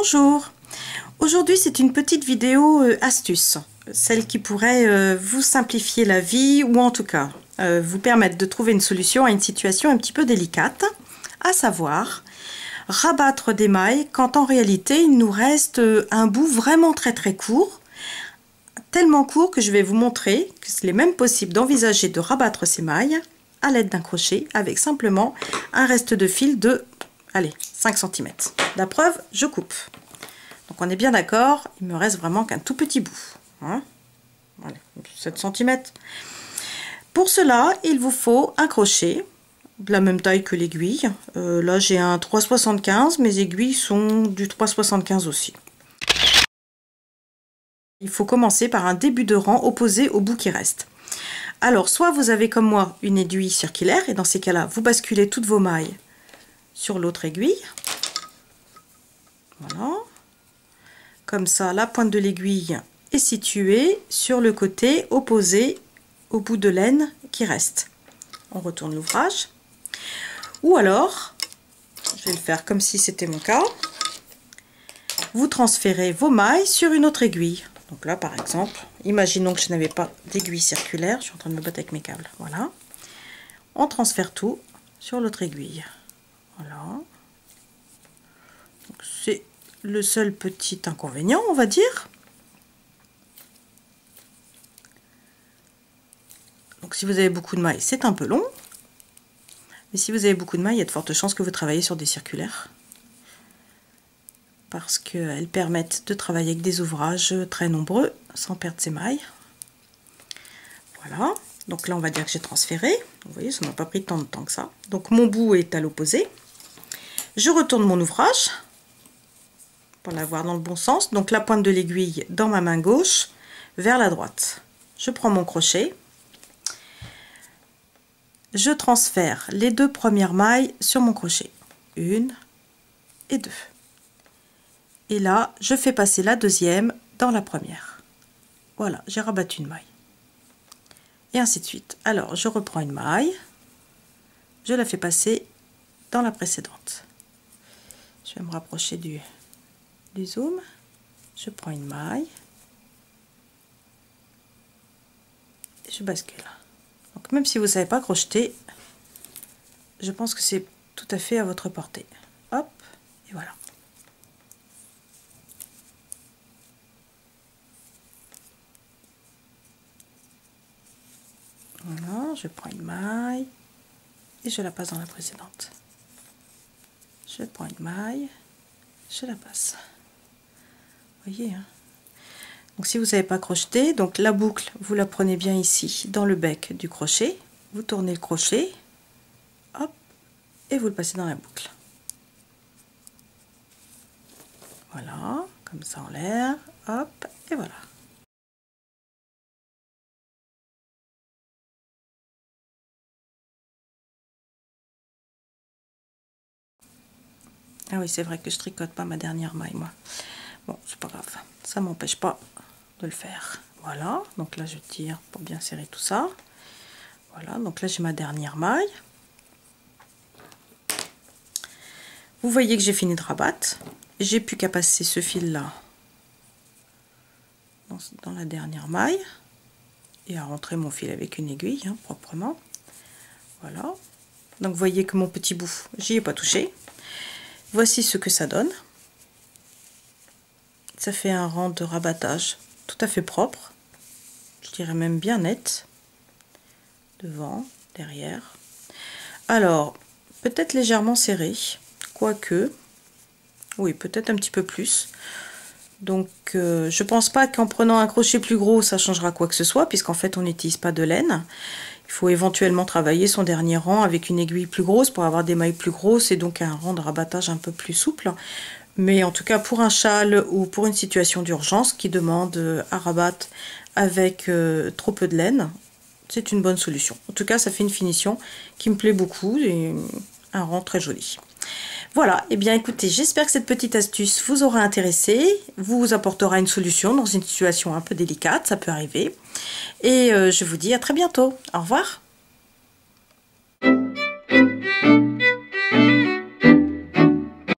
Bonjour, aujourd'hui c'est une petite vidéo astuce, celle qui pourrait vous simplifier la vie ou en tout cas vous permettre de trouver une solution à une situation un petit peu délicate, à savoir rabattre des mailles quand en réalité il nous reste un bout vraiment très court, tellement court que je vais vous montrer que c'est même possible d'envisager de rabattre ces mailles à l'aide d'un crochet avec simplement un reste de fil de, allez, 5 cm. La preuve, je coupe. Donc on est bien d'accord, il me reste vraiment qu'un tout petit bout. Hein, allez, 7 cm. Pour cela, il vous faut un crochet de la même taille que l'aiguille. Là j'ai un 3,75, mes aiguilles sont du 3,75 aussi. Il faut commencer par un début de rang opposé au bout qui reste. Alors soit vous avez comme moi une aiguille circulaire et dans ces cas-là vous basculez toutes vos mailles sur l'autre aiguille. Voilà. Comme ça la pointe de l'aiguille est située sur le côté opposé au bout de laine qui reste. On retourne l'ouvrage. Ou alors, je vais le faire comme si c'était mon cas, vous transférez vos mailles sur une autre aiguille. Donc là par exemple, imaginons que je n'avais pas d'aiguille circulaire, je suis en train de me battre avec mes câbles, voilà. On transfère tout sur l'autre aiguille. Voilà. C'est le seul petit inconvénient, on va dire. Donc si vous avez beaucoup de mailles, c'est un peu long. Mais si vous avez beaucoup de mailles, il y a de fortes chances que vous travaillez sur des circulaires. Parce qu'elles permettent de travailler avec des ouvrages très nombreux sans perdre ses mailles. Voilà, donc là on va dire que j'ai transféré. Vous voyez, ça m'a pas pris tant de temps que ça. Donc mon bout est à l'opposé. Je retourne mon ouvrage pour l'avoir dans le bon sens. Donc la pointe de l'aiguille dans ma main gauche vers la droite. Je prends mon crochet. Je transfère les deux premières mailles sur mon crochet. 1 et 2. Et là, je fais passer la deuxième dans la première. Voilà, j'ai rabattu une maille. Et ainsi de suite. Alors, je reprends une maille. Je la fais passer dans la précédente. Je vais me rapprocher du zoom. Je prends une maille. Et je bascule. Donc, même si vous ne savez pas crocheter, je pense que c'est tout à fait à votre portée. Hop, et voilà. Voilà, je prends une maille et je la passe dans la précédente. Je prends une maille, je la passe. Vous voyez, hein? Donc si vous ne savez pas crocheter, donc la boucle, vous la prenez bien ici, dans le bec du crochet. Vous tournez le crochet, hop, et vous le passez dans la boucle. Voilà, comme ça en l'air, hop, et voilà. Ah oui, c'est vrai que je tricote pas ma dernière maille, moi. Bon, c'est pas grave, ça m'empêche pas de le faire. Voilà, donc là je tire pour bien serrer tout ça. Voilà, donc là j'ai ma dernière maille. Vous voyez que j'ai fini de rabattre. J'ai plus qu'à passer ce fil là dans la dernière maille et à rentrer mon fil avec une aiguille, hein, proprement. Voilà, donc vous voyez que mon petit bout, j'y ai pas touché. Voici ce que ça donne. Ça fait un rang de rabattage tout à fait propre, je dirais même bien net, devant, derrière. Alors, peut-être légèrement serré, quoique, oui, peut-être un petit peu plus. Donc, je pense pas qu'en prenant un crochet plus gros, ça changera quoi que ce soit, puisqu'en fait, on n'utilise pas de laine. Il faut éventuellement travailler son dernier rang avec une aiguille plus grosse pour avoir des mailles plus grosses et donc un rang de rabattage un peu plus souple. Mais en tout cas pour un châle ou pour une situation d'urgence qui demande à rabattre avec trop peu de laine, c'est une bonne solution. En tout cas ça fait une finition qui me plaît beaucoup et un rang très joli. Voilà, et bien écoutez, j'espère que cette petite astuce vous aura intéressé, vous apportera une solution dans une situation un peu délicate, ça peut arriver. Et je vous dis à très bientôt. Au revoir.